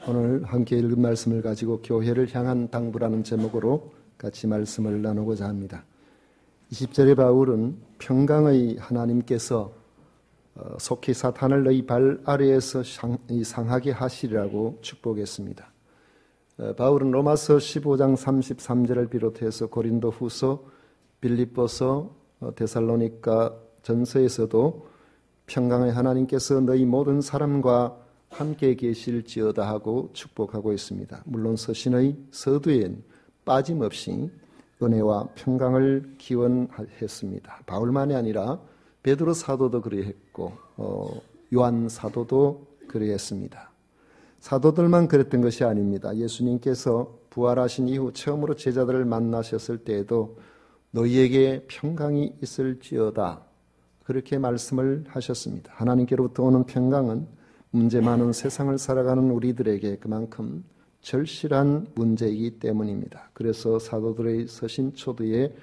오늘 함께 읽은 말씀을 가지고 교회를 향한 당부라는 제목으로 같이 말씀을 나누고자 합니다. 20절의 바울은 평강의 하나님께서 속히 사탄을 너희 발 아래에서 상하게 하시리라고 축복했습니다. 바울은 로마서 15장 33절을 비롯해서 고린도 후서, 빌립보서, 데살로니가 전서에서도 평강의 하나님께서 너희 모든 사람과 함께 계실지어다 하고 축복하고 있습니다. 물론 서신의 서두엔 빠짐없이 은혜와 평강을 기원했습니다. 바울만이 아니라 베드로 사도도 그리했고 요한 사도도 그리했습니다. 사도들만 그랬던 것이 아닙니다. 예수님께서 부활하신 이후 처음으로 제자들을 만나셨을 때에도 너희에게 평강이 있을지어다 그렇게 말씀을 하셨습니다. 하나님께로부터 오는 평강은 문제 많은 세상을 살아가는 우리들에게 그만큼 절실한 문제이기 때문입니다. 그래서 사도들의 서신 초두에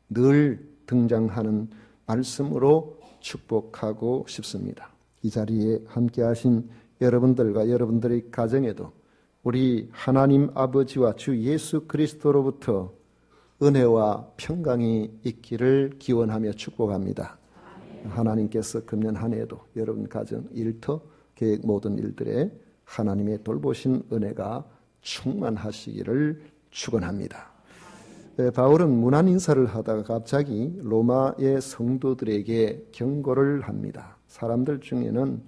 늘 등장하는 말씀으로 축복하고 싶습니다. 이 자리에 함께 하신 여러분들과 여러분들의 가정에도 우리 하나님 아버지와 주 예수 그리스도로부터 은혜와 평강이 있기를 기원하며 축복합니다. 하나님께서 금년 한 해에도 여러분 가정, 일터, 계획 모든 일들에 하나님의 돌보신 은혜가 충만하시기를 축원합니다. 바울은 문안 인사를 하다가 갑자기 로마의 성도들에게 경고를 합니다. 사람들 중에는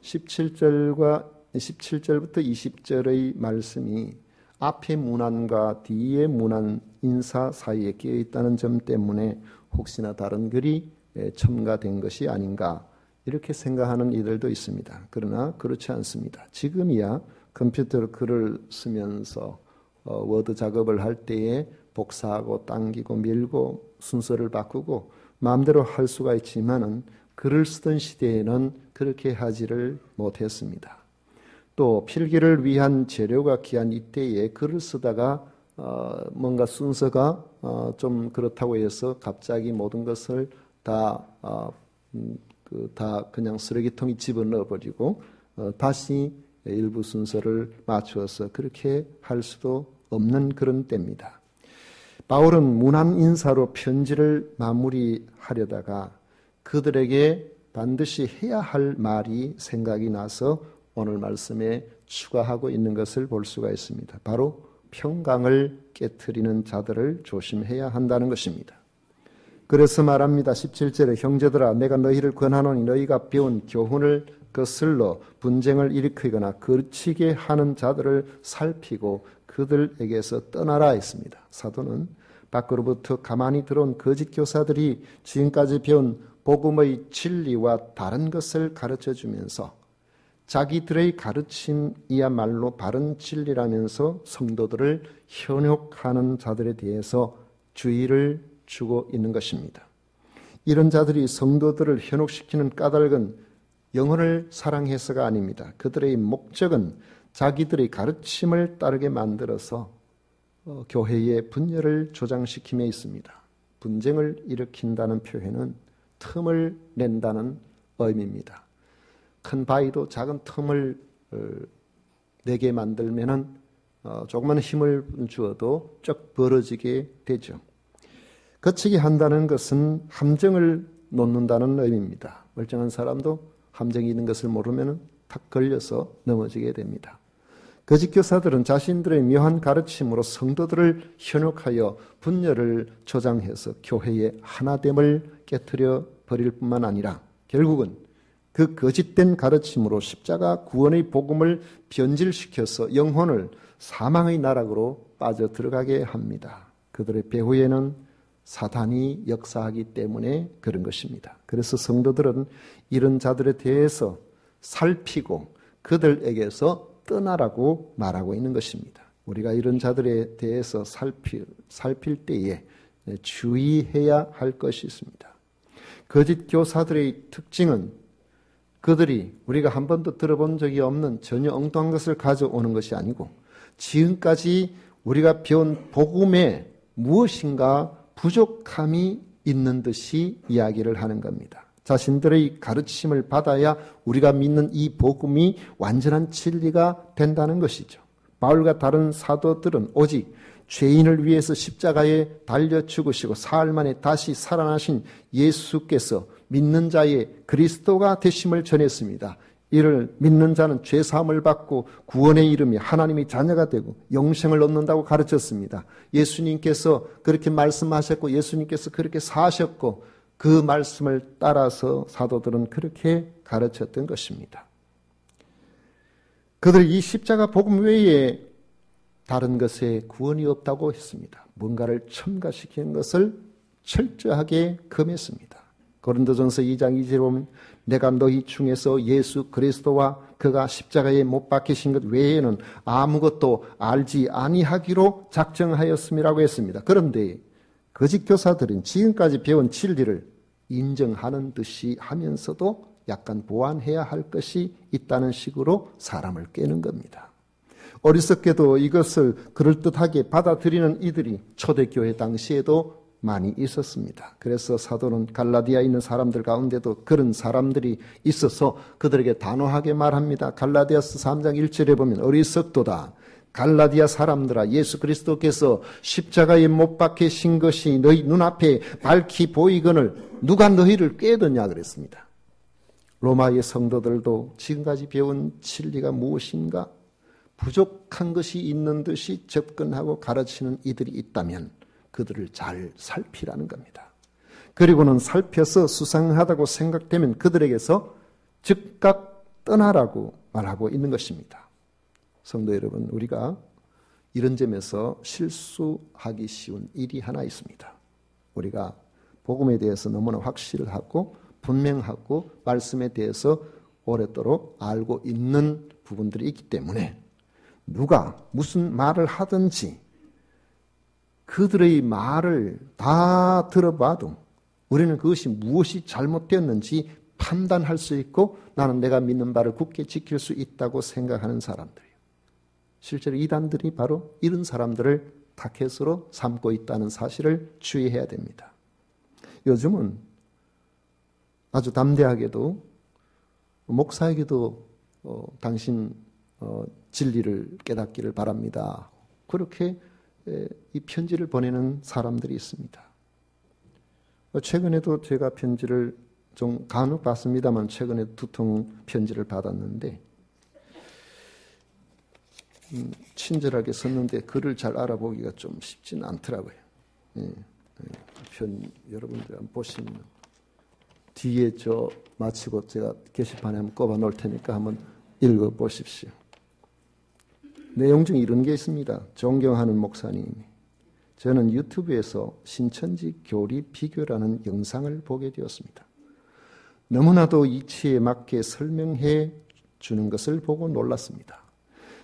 17절부터 20절의 말씀이 앞의 문안과 뒤의 문안 인사 사이에 끼어 있다는 점 때문에 혹시나 다른 글이 첨가된 것이 아닌가 이렇게 생각하는 이들도 있습니다. 그러나 그렇지 않습니다. 지금이야 컴퓨터로 글을 쓰면서 워드 작업을 할 때에 복사하고 당기고 밀고 순서를 바꾸고 마음대로 할 수가 있지만은 글을 쓰던 시대에는 그렇게 하지를 못했습니다. 또 필기를 위한 재료가 귀한 이때에 글을 쓰다가 뭔가 순서가 좀 그렇다고 해서 갑자기 모든 것을 다 그냥 쓰레기통에 집어넣어버리고 다시 일부 순서를 맞추어서 그렇게 할 수도 없는 그런 때입니다. 바울은 문안 인사로 편지를 마무리하려다가 그들에게 반드시 해야 할 말이 생각이 나서 오늘 말씀에 추가하고 있는 것을 볼 수가 있습니다. 바로 평강을 깨트리는 자들을 조심해야 한다는 것입니다. 그래서 말합니다. 17절에 형제들아 내가 너희를 권하노니 너희가 배운 교훈을 거슬러 분쟁을 일으키거나 거치게 하는 자들을 살피고 그들에게서 떠나라 했습니다. 사도는 밖으로부터 가만히 들어온 거짓 교사들이 지금까지 배운 복음의 진리와 다른 것을 가르쳐주면서 자기들의 가르침이야말로 바른 진리라면서 성도들을 현혹하는 자들에 대해서 주의를 주고 있는 것입니다. 이런 자들이 성도들을 현혹시키는 까닭은 영혼을 사랑해서가 아닙니다. 그들의 목적은 자기들의 가르침을 따르게 만들어서 교회의 분열을 조장시킴에 있습니다. 분쟁을 일으킨다는 표현은 틈을 낸다는 의미입니다. 큰 바위도 작은 틈을 내게 만들면은 조그만 힘을 주어도 쭉 벌어지게 되죠. 거치게 한다는 것은 함정을 놓는다는 의미입니다. 멀쩡한 사람도 함정이 있는 것을 모르면 탁 걸려서 넘어지게 됩니다. 거짓 교사들은 자신들의 묘한 가르침으로 성도들을 현혹하여 분열을 조장해서 교회의 하나됨을 깨트려 버릴 뿐만 아니라 결국은 그 거짓된 가르침으로 십자가 구원의 복음을 변질시켜서 영혼을 사망의 나락으로 빠져 들어가게 합니다. 그들의 배후에는 사탄이 역사하기 때문에 그런 것입니다. 그래서 성도들은 이런 자들에 대해서 살피고 그들에게서 떠나라고 말하고 있는 것입니다. 우리가 이런 자들에 대해서 살필 때에 주의해야 할 것이 있습니다. 거짓 교사들의 특징은 그들이 우리가 한 번도 들어본 적이 없는 전혀 엉뚱한 것을 가져오는 것이 아니고 지금까지 우리가 배운 복음에 무엇인가 부족함이 있는 듯이 이야기를 하는 겁니다. 자신들의 가르침을 받아야 우리가 믿는 이 복음이 완전한 진리가 된다는 것이죠. 바울과 다른 사도들은 오직 죄인을 위해서 십자가에 달려 죽으시고 사흘 만에 다시 살아나신 예수께서 믿는 자의 그리스도가 되심을 전했습니다. 이를 믿는 자는 죄사함을 받고 구원의 이름이 하나님의 자녀가 되고 영생을 얻는다고 가르쳤습니다. 예수님께서 그렇게 말씀하셨고 예수님께서 그렇게 사셨고 그 말씀을 따라서 사도들은 그렇게 가르쳤던 것입니다. 그들이 이 십자가 복음 외에 다른 것에 구원이 없다고 했습니다. 뭔가를 첨가시키는 것을 철저하게 금했습니다. 고린도전서 2장 2절에 보면 내가 너희 중에서 예수 그리스도와 그가 십자가에 못 박히신 것 외에는 아무것도 알지 아니하기로 작정하였음이라고 했습니다. 그런데 거짓 교사들은 지금까지 배운 진리를 인정하는 듯이 하면서도 약간 보완해야 할 것이 있다는 식으로 사람을 깨는 겁니다. 어리석게도 이것을 그럴듯하게 받아들이는 이들이 초대교회 당시에도 많이 있었습니다. 그래서 사도는 갈라디아에 있는 사람들 가운데도 그런 사람들이 있어서 그들에게 단호하게 말합니다. 갈라디아서 3장 1절에 보면 어리석도다. 갈라디아 사람들아, 예수 그리스도께서 십자가에 못 박히신 것이 너희 눈앞에 밝히 보이거늘 누가 너희를 꾀드냐 그랬습니다. 로마의 성도들도 지금까지 배운 진리가 무엇인가 부족한 것이 있는 듯이 접근하고 가르치는 이들이 있다면 그들을 잘 살피라는 겁니다. 그리고는 살펴서 수상하다고 생각되면 그들에게서 즉각 떠나라고 말하고 있는 것입니다. 성도 여러분, 우리가 이런 점에서 실수하기 쉬운 일이 하나 있습니다. 우리가 복음에 대해서 너무나 확실하고 분명하고 말씀에 대해서 오랫도록 알고 있는 부분들이 있기 때문에 누가 무슨 말을 하든지 그들의 말을 다 들어봐도 우리는 그것이 무엇이 잘못되었는지 판단할 수 있고 나는 내가 믿는 바를 굳게 지킬 수 있다고 생각하는 사람들이에요. 실제로 이단들이 바로 이런 사람들을 타켓으로 삼고 있다는 사실을 주의해야 됩니다. 요즘은 아주 담대하게도 목사에게도 당신 진리를 깨닫기를 바랍니다. 그렇게 이 편지를 보내는 사람들이 있습니다. 최근에도 제가 편지를 좀 간혹 받습니다만 최근에 2통 편지를 받았는데 친절하게 썼는데 글을 잘 알아보기가 좀 쉽지는 않더라고요. 여러분들 한번 보시면 뒤에 마치고 제가 게시판에 한번 꼽아 놓을 테니까 한번 읽어 보십시오. 내용 중에 이런 게 있습니다. 존경하는 목사님, 저는 유튜브에서 신천지 교리 비교라는 영상을 보게 되었습니다. 너무나도 이치에 맞게 설명해 주는 것을 보고 놀랐습니다.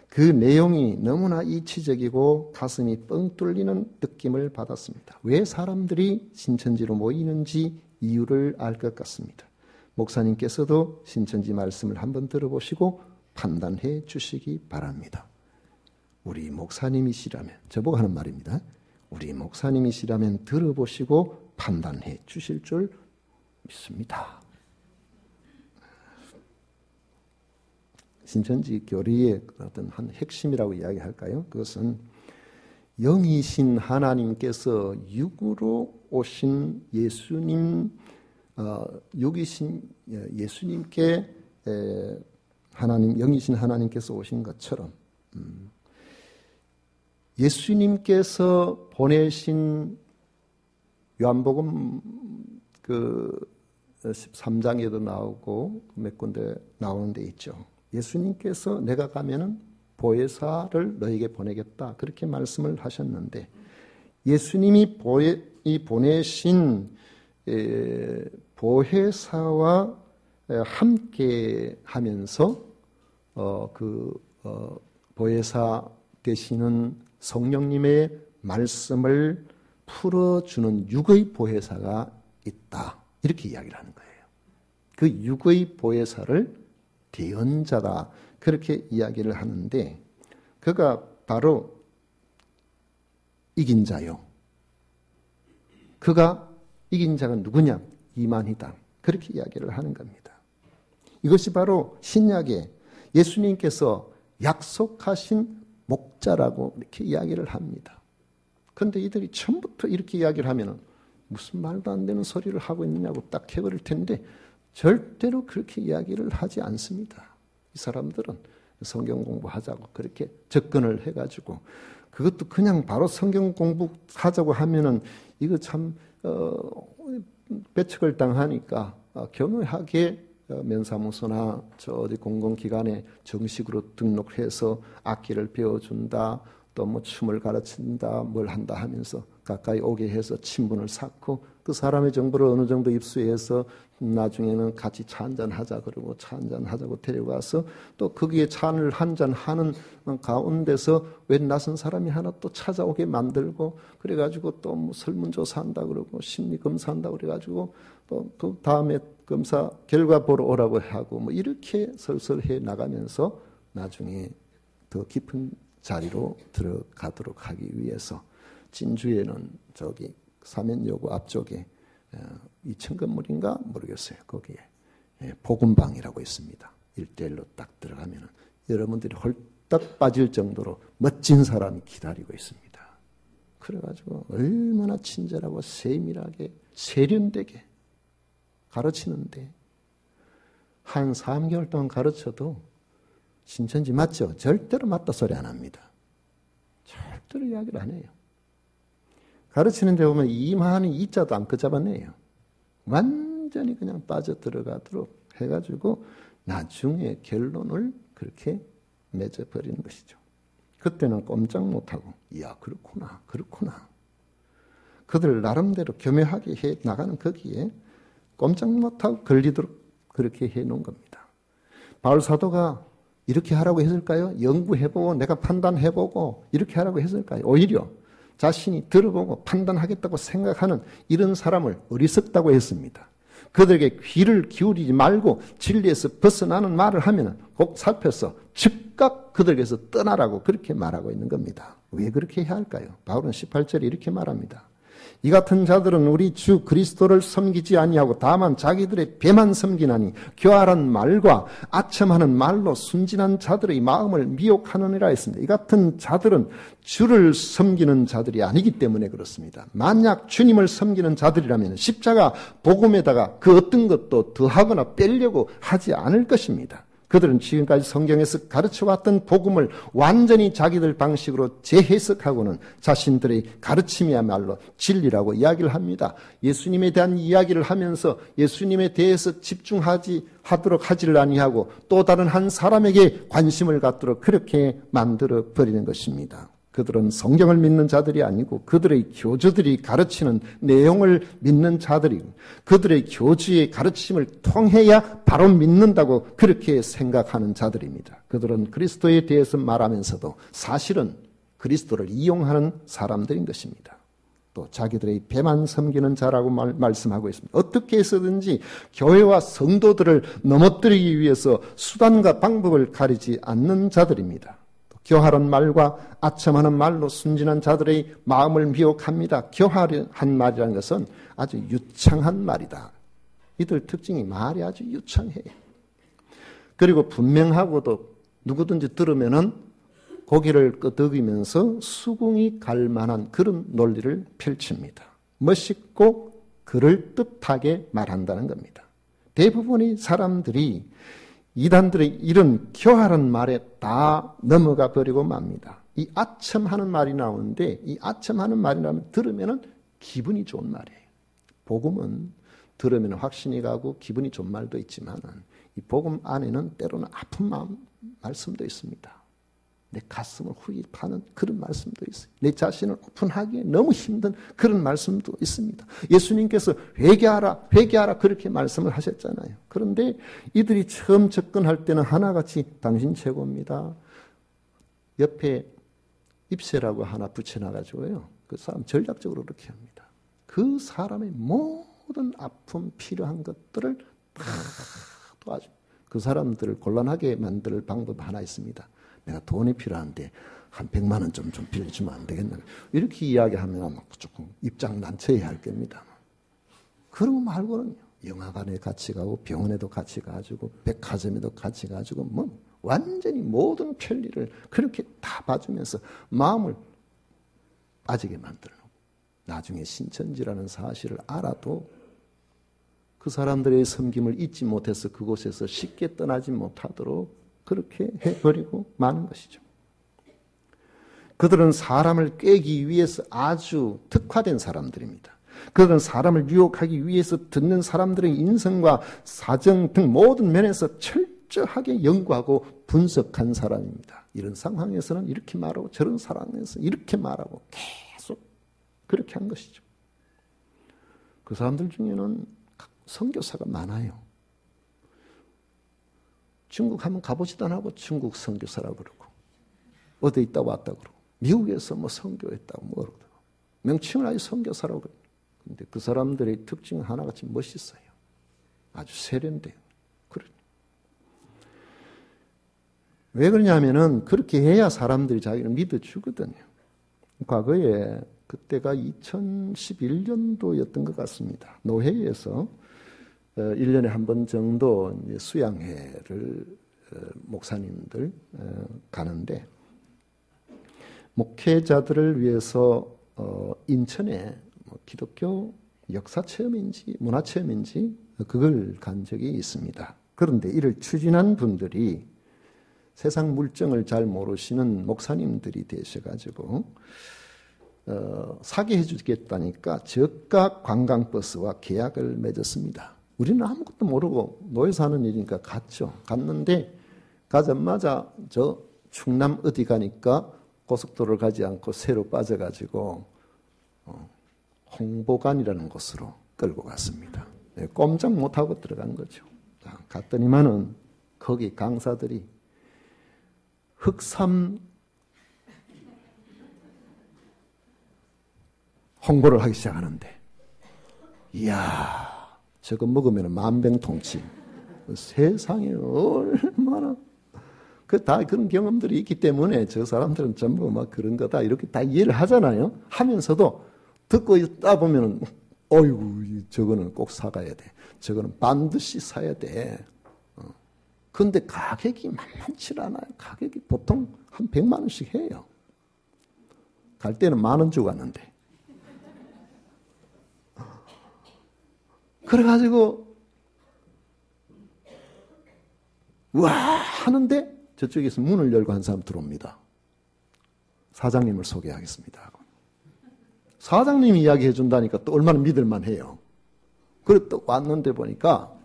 그 내용이 너무나 이치적이고 가슴이 뻥 뚫리는 느낌을 받았습니다. 왜 사람들이 신천지로 모이는지 이유를 알 것 같습니다. 목사님께서도 신천지 말씀을 한번 들어보시고 판단해 주시기 바랍니다. 우리 목사님이시라면, 저보고 하는 말입니다. 우리 목사님이시라면 들어보시고 판단해 주실 줄 믿습니다. 신천지 교리의 어떤 한 핵심이라고 이야기할까요? 그것은 영이신 하나님께서 육으로 오신 예수님, 육이신 예수님께 영이신 하나님께서 오신 것처럼 예수님께서 보내신 요한복음 13장에도 나오고 몇 군데 나오는 데 있죠. 예수님께서 내가 가면은 보혜사를 너에게 보내겠다. 그렇게 말씀을 하셨는데 예수님이 보내신 보혜사와 함께 하면서 보혜사 되시는 성령님의 말씀을 풀어주는 육의 보혜사가 있다. 이렇게 이야기를 하는 거예요. 그 육의 보혜사를 대언자다. 그렇게 이야기를 하는데 그가 바로 이긴 자요. 그가 이긴 자가 누구냐? 이만희다. 그렇게 이야기를 하는 겁니다. 이것이 바로 신약에 예수님께서 약속하신 목자라고 이렇게 이야기를 합니다. 그런데 이들이 처음부터 이렇게 이야기를 하면 무슨 말도 안 되는 소리를 하고 있느냐고 딱 해버릴 텐데 절대로 그렇게 이야기를 하지 않습니다. 이 사람들은 성경 공부하자고 그렇게 접근을 해가지고 그것도 그냥 바로 성경 공부하자고 하면은 이거 참 배척을 당하니까 교묘하게 면사무소나 저 어디 공공기관에 정식으로 등록해서 악기를 배워준다, 또 뭐 춤을 가르친다, 뭘 한다 하면서 가까이 오게 해서 친분을 쌓고 그 사람의 정보를 어느 정도 입수해서 나중에는 같이 차 한잔 하자 그러고 차 한잔 하자고 데려가서 또 거기에 차를 한잔 하는 가운데서 웬 낯선 사람이 하나 또 찾아오게 만들고 그래가지고 또 뭐 설문조사한다 그러고 심리검사한다 그래가지고 또 그 다음에 검사 결과 보러 오라고 하고 뭐 이렇게 설설해 나가면서 나중에 더 깊은 자리로 들어가도록 하기 위해서 진주에는 저기 사면여고 앞쪽에 2층 건물인가 모르겠어요. 거기에 복음방이라고 있습니다. 1대1로 딱 들어가면 여러분들이 홀딱 빠질 정도로 멋진 사람이 기다리고 있습니다. 그래가지고 얼마나 친절하고 세밀하게 세련되게 가르치는데 한 3개월 동안 가르쳐도 신천지 맞죠? 절대로 맞다 소리 안 합니다. 절대로 이야기를 안 해요. 가르치는 데 보면 이만한 이자도 안 끄잡아내요. 완전히 그냥 빠져들어가도록 해가지고 나중에 결론을 그렇게 맺어버리는 것이죠. 그때는 꼼짝 못하고 이야 그렇구나 그렇구나. 그들 나름대로 교묘하게 해 나가는 거기에 꼼짝 못하고 걸리도록 그렇게 해놓은 겁니다. 바울 사도가 이렇게 하라고 했을까요? 연구해보고 내가 판단해보고 이렇게 하라고 했을까요? 오히려 자신이 들어보고 판단하겠다고 생각하는 이런 사람을 어리석다고 했습니다. 그들에게 귀를 기울이지 말고 진리에서 벗어나는 말을 하면 꼭 살펴서 즉각 그들에게서 떠나라고 그렇게 말하고 있는 겁니다. 왜 그렇게 해야 할까요? 바울은 18절에 이렇게 말합니다. 이 같은 자들은 우리 주 그리스도를 섬기지 아니하고 다만 자기들의 배만 섬기나니 교활한 말과 아첨하는 말로 순진한 자들의 마음을 미혹하느니라 했습니다. 이 같은 자들은 주를 섬기는 자들이 아니기 때문에 그렇습니다. 만약 주님을 섬기는 자들이라면 십자가 복음에다가 그 어떤 것도 더하거나 빼려고 하지 않을 것입니다. 그들은 지금까지 성경에서 가르쳐왔던 복음을 완전히 자기들 방식으로 재해석하고는 자신들의 가르침이야말로 진리라고 이야기를 합니다. 예수님에 대한 이야기를 하면서 예수님에 대해서 집중하도록 하지를 아니하고 또 다른 한 사람에게 관심을 갖도록 그렇게 만들어 버리는 것입니다. 그들은 성경을 믿는 자들이 아니고 그들의 교주들이 가르치는 내용을 믿는 자들이고 그들의 교주의 가르침을 통해야 바로 믿는다고 그렇게 생각하는 자들입니다. 그들은 그리스도에 대해서 말하면서도 사실은 그리스도를 이용하는 사람들인 것입니다. 또 자기들의 배만 섬기는 자라고 말씀하고 있습니다. 어떻게 해서든지 교회와 성도들을 넘어뜨리기 위해서 수단과 방법을 가리지 않는 자들입니다. 교활한 말과 아첨하는 말로 순진한 자들의 마음을 미혹합니다. 교활한 말이라는 것은 아주 유창한 말이다. 이들 특징이 말이 아주 유창해요. 그리고 분명하고도 누구든지 들으면은 고개를 끄덕이면서 수긍이 갈 만한 그런 논리를 펼칩니다. 멋있고 그럴듯하게 말한다는 겁니다. 대부분의 사람들이 이단들의 이런 교활한 말에 다 넘어가 버리고 맙니다. 이 아첨하는 말이 나오는데 이 아첨하는 말이 나오면 들으면 기분이 좋은 말이에요. 복음은 들으면 확신이 가고 기분이 좋은 말도 있지만 이 복음 안에는 때로는 아픈 마음 말씀도 있습니다. 내 가슴을 후입하는 그런 말씀도 있어요. 내 자신을 오픈하기에 너무 힘든 그런 말씀도 있습니다. 예수님께서 회개하라, 회개하라 그렇게 말씀을 하셨잖아요. 그런데 이들이 처음 접근할 때는 하나같이 당신 최고입니다. 옆에 입새라고 하나 붙여놔가지고요. 그 사람 전략적으로 그렇게 합니다. 그 사람의 모든 아픔, 필요한 것들을 다 도와줘. 그 사람들을 곤란하게 만들 방법 하나 있습니다. 내가 돈이 필요한데 한 100만 원 좀 빌려주면 안 되겠나. 이렇게 이야기하면 조금 입장 난처해야 할 겁니다. 그런 거 말고는요. 영화관에 같이 가고 병원에도 같이 가지고 백화점에도 같이 가지고 뭐 완전히 모든 편리를 그렇게 다 봐주면서 마음을 빠지게 만들어놓고 나중에 신천지라는 사실을 알아도 그 사람들의 섬김을 잊지 못해서 그곳에서 쉽게 떠나지 못하도록 그렇게 해버리고 마는 것이죠. 그들은 사람을 꿰기 위해서 아주 특화된 사람들입니다. 그들은 사람을 유혹하기 위해서 듣는 사람들의 인성과 사정 등 모든 면에서 철저하게 연구하고 분석한 사람입니다. 이런 상황에서는 이렇게 말하고 저런 상황에서 이렇게 말하고 계속 그렇게 한 것이죠. 그 사람들 중에는 선교사가 많아요. 중국 한번 가보지도 않고 중국 선교사라고 그러고 어디 있다 왔다 그러고 미국에서 뭐 선교했다고 뭐 그러고 명칭을 아주 선교사라고 그래요. 근데 그 사람들의 특징 하나같이 멋있어요. 아주 세련돼요. 그래. 왜 그러냐면은 그렇게 해야 사람들이 자기를 믿어주거든요. 과거에 그때가 2011년도였던 것 같습니다. 노회에서 1년에 한 번 정도 수양회를 목사님들 가는데 목회자들을 위해서 인천에 기독교 역사체험인지 문화체험인지 그걸 간 적이 있습니다. 그런데 이를 추진한 분들이 세상 물정을 잘 모르시는 목사님들이 되셔가지고 사게 해주겠다니까 저가 관광버스와 계약을 맺었습니다. 우리는 아무것도 모르고 노예서 하는 일이니까 갔죠. 갔는데 가자마자 저 충남 어디 가니까 고속도로를 가지 않고 새로 빠져가지고 홍보관이라는 곳으로 끌고 갔습니다. 네, 꼼짝 못하고 들어간 거죠. 갔더니만은 거기 강사들이 흑삼 홍보를 하기 시작하는데 이야 저거 먹으면 만병통치. 세상에 얼마나 다 그런 경험들이 있기 때문에 저 사람들은 전부 막 그런 거다 이렇게 다 이해를 하잖아요. 하면서도 듣고 있다 보면은 어이구 저거는 꼭 사가야 돼. 저거는 반드시 사야 돼. 그런데 가격이 만만치 않아요. 가격이 보통 한 100만 원씩 해요. 갈 때는 10,000원 주고 갔는데. 그래가지고 와 하는데 저쪽에서 문을 열고 한 사람 들어옵니다. 사장님을 소개하겠습니다. 사장님이 이야기해 준다니까 또 얼마나 믿을만 해요. 그래 또 왔는데 보니까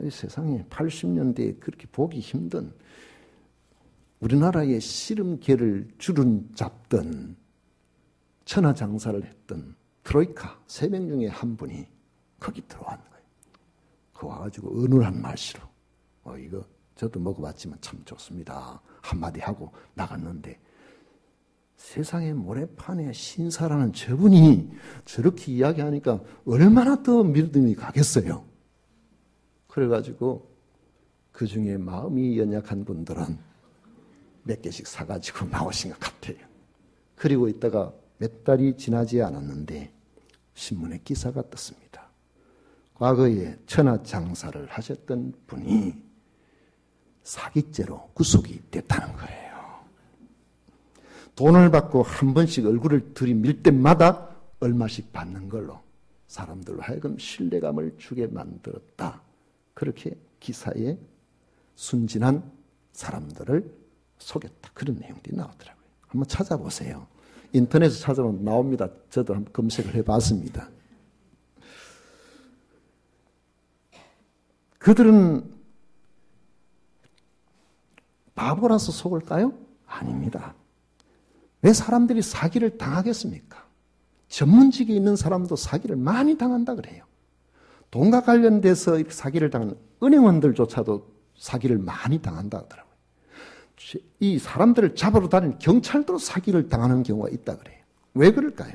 이 세상에 80년대에 그렇게 보기 힘든 우리나라의 씨름계를 주름 잡던 천하장사를 했던 트로이카 3명 중에 한 분이 거기 들어왔는 거예요. 그 와가지고 은은한 말씨로 이거 저도 먹어봤지만 참 좋습니다. 한마디 하고 나갔는데 세상의 모래판에 신사라는 저분이 저렇게 이야기하니까 얼마나 더 믿음이 가겠어요. 그래가지고 그 중에 마음이 연약한 분들은 몇 개씩 사가지고 나오신 것 같아요. 그리고 있다가 몇 달이 지나지 않았는데 신문에 기사가 떴습니다. 과거에 천하장사를 하셨던 분이 사기죄로 구속이 됐다는 거예요. 돈을 받고 한 번씩 얼굴을 들이밀 때마다 얼마씩 받는 걸로 사람들로 하여금 신뢰감을 주게 만들었다. 그렇게 기사에 순진한 사람들을 속였다. 그런 내용들이 나오더라고요. 한번 찾아보세요. 인터넷에 찾아보면 나옵니다. 저도 한번 검색을 해봤습니다. 그들은 바보라서 속을까요? 아닙니다. 왜 사람들이 사기를 당하겠습니까? 전문직에 있는 사람도 사기를 많이 당한다 그래요. 돈과 관련돼서 사기를 당하는 은행원들조차도 사기를 많이 당한다 하더라고요. 이 사람들을 잡으러 다니는 경찰도 사기를 당하는 경우가 있다 그래요. 왜 그럴까요?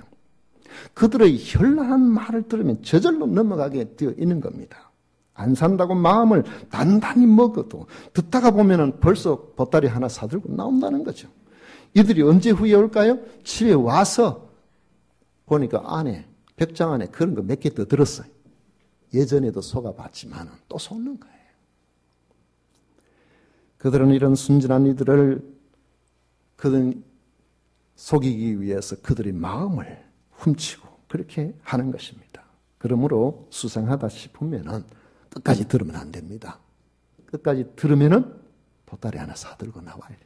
그들의 현란한 말을 들으면 저절로 넘어가게 되어 있는 겁니다. 안 산다고 마음을 단단히 먹어도 듣다가 보면은 벌써 보따리 하나 사들고 나온다는 거죠. 이들이 언제 후에 올까요? 집에 와서 보니까 안에 벽장 안에 그런 거 몇 개 더 들었어요. 예전에도 속아봤지만 또 속는 거예요. 그들은 이런 순진한 이들을 그들은 속이기 위해서 그들의 마음을 훔치고 그렇게 하는 것입니다. 그러므로 수상하다 싶으면은 끝까지 들으면 안 됩니다. 끝까지 들으면은 보따리 하나 사들고 나와야 돼요.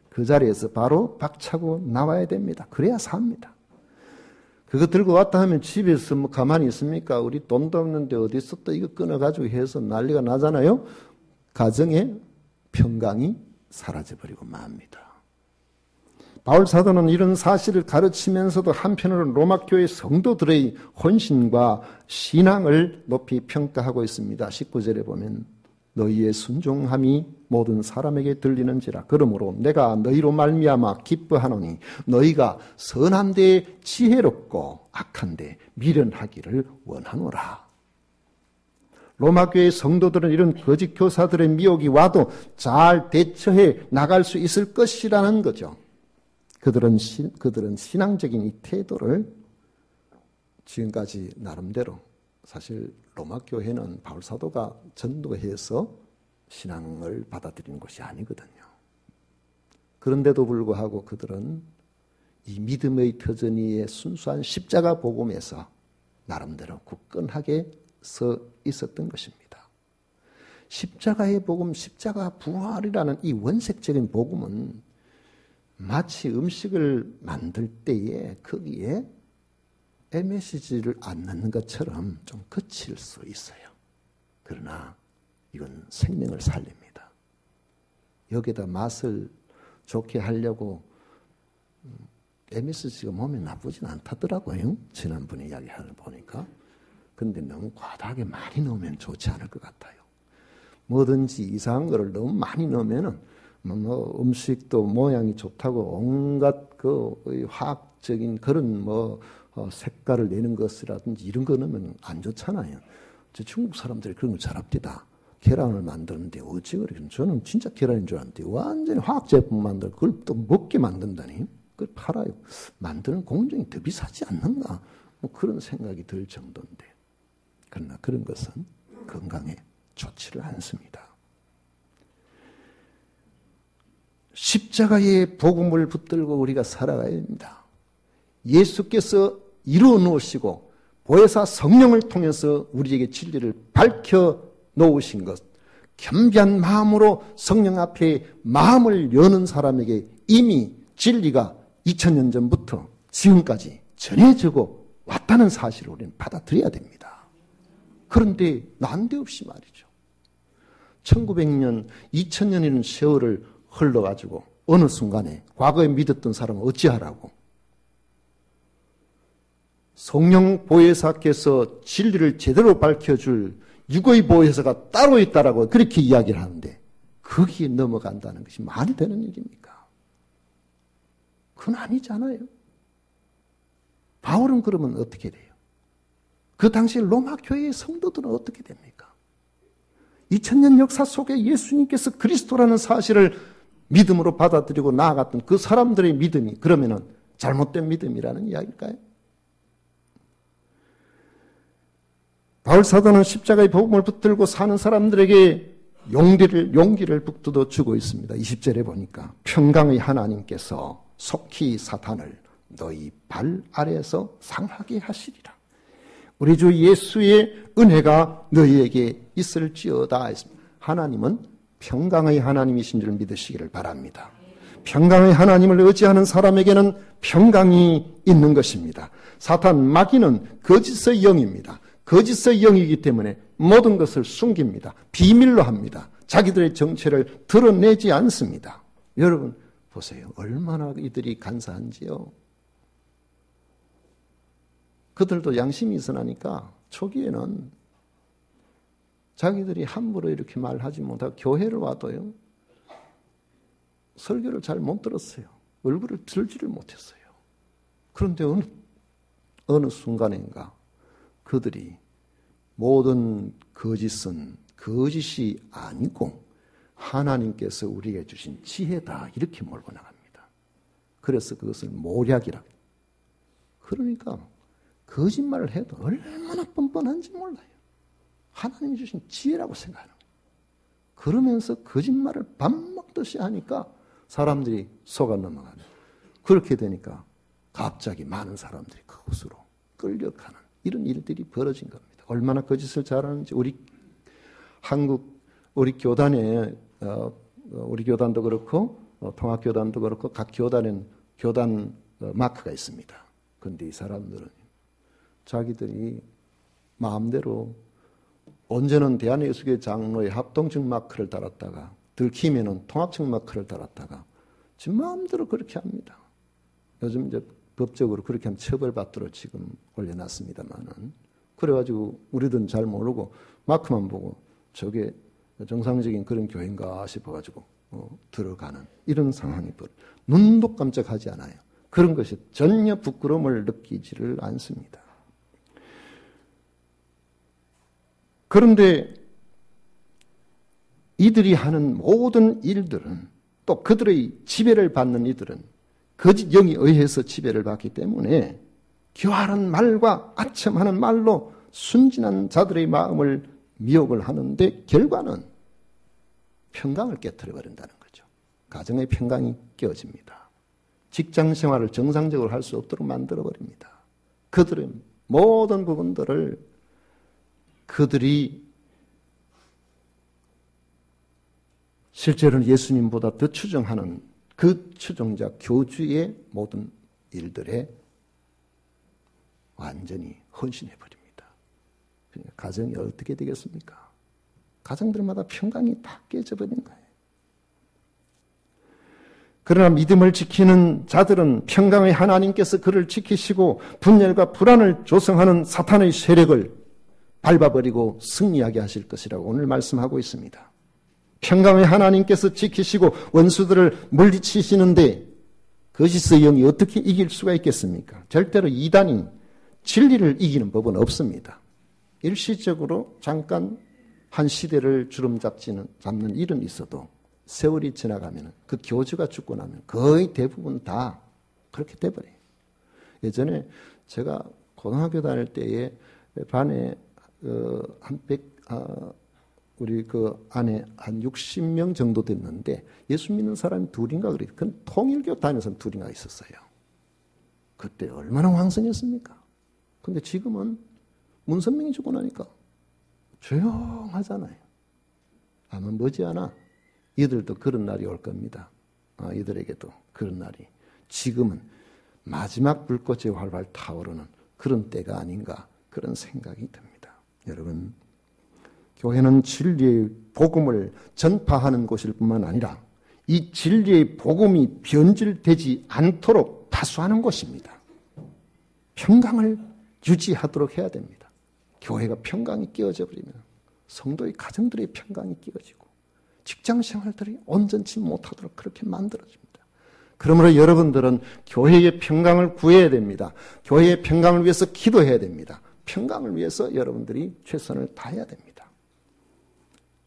그 자리에서 바로 박차고 나와야 됩니다. 그래야 삽니다. 그거 들고 왔다 하면 집에서 뭐 가만히 있습니까? 우리 돈도 없는데 어디서 또 이거 끊어가지고 해서 난리가 나잖아요. 가정의 평강이 사라져버리고 맙니다. 바울 사도는 이런 사실을 가르치면서도 한편으로는 로마교회 성도들의 헌신과 신앙을 높이 평가하고 있습니다. 19절에 보면 너희의 순종함이 모든 사람에게 들리는지라. 그러므로 내가 너희로 말미암아 기뻐하노니 너희가 선한데 지혜롭고 악한데 미련하기를 원하노라. 로마교회 성도들은 이런 거짓 교사들의 미혹이 와도 잘 대처해 나갈 수 있을 것이라는 거죠. 그들은 신앙적인 이 태도를 지금까지 나름대로, 사실 로마교회는 바울사도가 전도해서 신앙을 받아들이는 것이 아니거든요. 그런데도 불구하고 그들은 이 믿음의 터전위에 순수한 십자가 복음에서 나름대로 굳건하게 서 있었던 것입니다. 십자가의 복음, 십자가 부활이라는 이 원색적인 복음은 마치 음식을 만들 때에 거기에 MSG를 안 넣는 것처럼 좀 거칠 수 있어요. 그러나 이건 생명을 살립니다. 여기다 맛을 좋게 하려고 MSG가 몸에 나쁘진 않다더라고요. 지난번에 이야기하는 보니까. 근데 너무 과다하게 많이 넣으면 좋지 않을 것 같아요. 뭐든지 이상한 거를 너무 많이 넣으면은 뭐 음식도 모양이 좋다고 온갖 그 화학적인 그런 색깔을 내는 것이라든지 이런 거 넣으면 안 좋잖아요. 중국 사람들이 그런 걸 잘합니다. 계란을 만드는데 어찌 그래? 저는 진짜 계란인 줄 알았는데 완전히 화학 제품 만들고 그걸 또 먹게 만든다니. 그걸 팔아요. 만드는 공정이 더 비싸지 않는가? 뭐 그런 생각이 들 정도인데. 그러나 그런 것은 건강에 좋지를 않습니다. 십자가의 복음을 붙들고 우리가 살아가야 됩니다. 예수께서 이루어 놓으시고 보혜사 성령을 통해서 우리에게 진리를 밝혀 놓으신 것, 겸비한 마음으로 성령 앞에 마음을 여는 사람에게 이미 진리가 2000년 전부터 지금까지 전해지고 왔다는 사실을 우리는 받아들여야 됩니다. 그런데 난데없이 말이죠. 1900년, 2000년이라는 세월을 흘러가지고 어느 순간에 과거에 믿었던 사람은 어찌하라고? 성령 보혜사께서 진리를 제대로 밝혀줄 육의 보혜사가 따로 있다라고 그렇게 이야기를 하는데 거기에 넘어간다는 것이 말이 되는 일입니까? 그건 아니잖아요. 바울은 그러면 어떻게 돼요? 그 당시 로마 교회의 성도들은 어떻게 됩니까? 2000년 역사 속에 예수님께서 그리스도라는 사실을 믿음으로 받아들이고 나아갔던 그 사람들의 믿음이 그러면은 잘못된 믿음이라는 이야기일까요? 바울 사도는 십자가의 복음을 붙들고 사는 사람들에게 용기를 북돋워 주고 있습니다. 20절에 보니까 평강의 하나님께서 속히 사탄을 너희 발 아래에서 상하게 하시리라. 우리 주 예수의 은혜가 너희에게 있을지어다 했습니다. 하나님은 평강의 하나님이신 줄 믿으시기를 바랍니다. 평강의 하나님을 의지하는 사람에게는 평강이 있는 것입니다. 사탄 마귀는 거짓의 영입니다. 거짓의 영이기 때문에 모든 것을 숨깁니다. 비밀로 합니다. 자기들의 정체를 드러내지 않습니다. 여러분 보세요. 얼마나 이들이 간사한지요. 그들도 양심이 있으니까 초기에는 자기들이 함부로 이렇게 말하지 못하고 교회를 와도요. 설교를 잘 못 들었어요. 얼굴을 들지를 못했어요. 그런데 어느 순간인가 그들이 모든 거짓은 거짓이 아니고 하나님께서 우리에게 주신 지혜다 이렇게 몰고 나갑니다. 그래서 그것을 모략이라. 그러니까 거짓말을 해도 얼마나 뻔뻔한지 몰라요. 하나님이 주신 지혜라고 생각하는 거예요. 그러면서 거짓말을 밥 먹듯이 하니까 사람들이 속아 넘어가는, 그렇게 되니까 갑자기 많은 사람들이 그곳으로 끌려가는 이런 일들이 벌어진 겁니다. 얼마나 거짓을 잘하는지 우리 교단에 우리 교단도 그렇고 통합교단도 그렇고 각 교단엔 교단 마크가 있습니다. 그런데 이 사람들은 자기들이 마음대로 언제는 대한예수교 장로의 합동층 마크를 달았다가 들키면은 통합층 마크를 달았다가 지금 마음대로 그렇게 합니다. 요즘 이제 법적으로 그렇게 하면 처벌받도록 지금 올려놨습니다만은, 그래가지고 우리들은 잘 모르고 마크만 보고 저게 정상적인 그런 교회인가 싶어가지고 들어가는 이런 상황이 눈도 깜짝하지 않아요. 그런 것이 전혀 부끄러움을 느끼지를 않습니다. 그런데 이들이 하는 모든 일들은, 또 그들의 지배를 받는 이들은 거짓 영에 의해서 지배를 받기 때문에 교활한 말과 아첨하는 말로 순진한 자들의 마음을 미혹을 하는데 결과는 평강을 깨트려 버린다는 거죠. 가정의 평강이 깨어집니다. 직장 생활을 정상적으로 할 수 없도록 만들어 버립니다. 그들의 모든 부분들을 그들이 실제로는 예수님보다 더 추종하는 그 추종자 교주의 모든 일들에 완전히 헌신해 버립니다. 그러니까 가정이 어떻게 되겠습니까? 가정들마다 평강이 다 깨져버린 거예요. 그러나 믿음을 지키는 자들은 평강의 하나님께서 그를 지키시고 분열과 불안을 조성하는 사탄의 세력을 밟아버리고 승리하게 하실 것이라고 오늘 말씀하고 있습니다. 평강의 하나님께서 지키시고 원수들을 물리치시는데 거짓의 영이 어떻게 이길 수가 있겠습니까? 절대로 이단이 진리를 이기는 법은 없습니다. 일시적으로 잠깐 한 시대를 주름 잡는 일은 있어도 세월이 지나가면 그 교주가 죽고 나면 거의 대부분 다 그렇게 돼버려요. 예전에 제가 고등학교 다닐 때에 반에 우리 그 안에 한 60명 정도 됐는데 예수 믿는 사람이 둘인가 그래요. 그건 통일교 다니는 사람 둘인가 있었어요. 그때 얼마나 황성했습니까? 근데 지금은 문선명이 죽고 나니까 조용하잖아요. 아마 머지않아 이들도 그런 날이 올 겁니다. 이들에게도 그런 날이. 지금은 마지막 불꽃이 활활 타오르는 그런 때가 아닌가, 그런 생각이 듭니다. 여러분, 교회는 진리의 복음을 전파하는 곳일 뿐만 아니라 이 진리의 복음이 변질되지 않도록 다수하는 곳입니다. 평강을 유지하도록 해야 됩니다. 교회가 평강이 깨어져 버리면 성도의 가정들의 평강이 깨어지고 직장 생활들이 온전치 못하도록 그렇게 만들어집니다. 그러므로 여러분들은 교회의 평강을 구해야 됩니다. 교회의 평강을 위해서 기도해야 됩니다. 평강을 위해서 여러분들이 최선을 다해야 됩니다.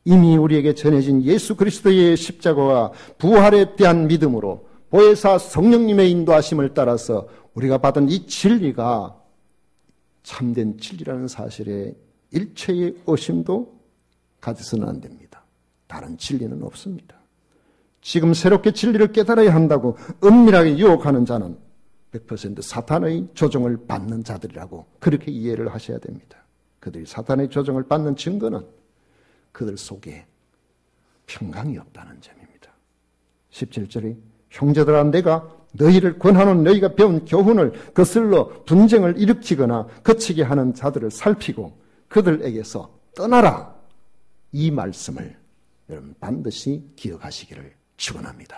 이미 우리에게 전해진 예수 그리스도의 십자가와 부활에 대한 믿음으로 보혜사 성령님의 인도하심을 따라서 우리가 받은 이 진리가 참된 진리라는 사실에 일체의 의심도 가져서는 안 됩니다. 다른 진리는 없습니다. 지금 새롭게 진리를 깨달아야 한다고 은밀하게 유혹하는 자는 100% 사탄의 조종을 받는 자들이라고 그렇게 이해를 하셔야 됩니다. 그들이 사탄의 조종을 받는 증거는 그들 속에 평강이 없다는 점입니다. 17절에 형제들아 내가 너희를 권하는 너희가 배운 교훈을 거슬러 분쟁을 일으키거나 거치게 하는 자들을 살피고 그들에게서 떠나라. 이 말씀을 여러분 반드시 기억하시기를 축원합니다.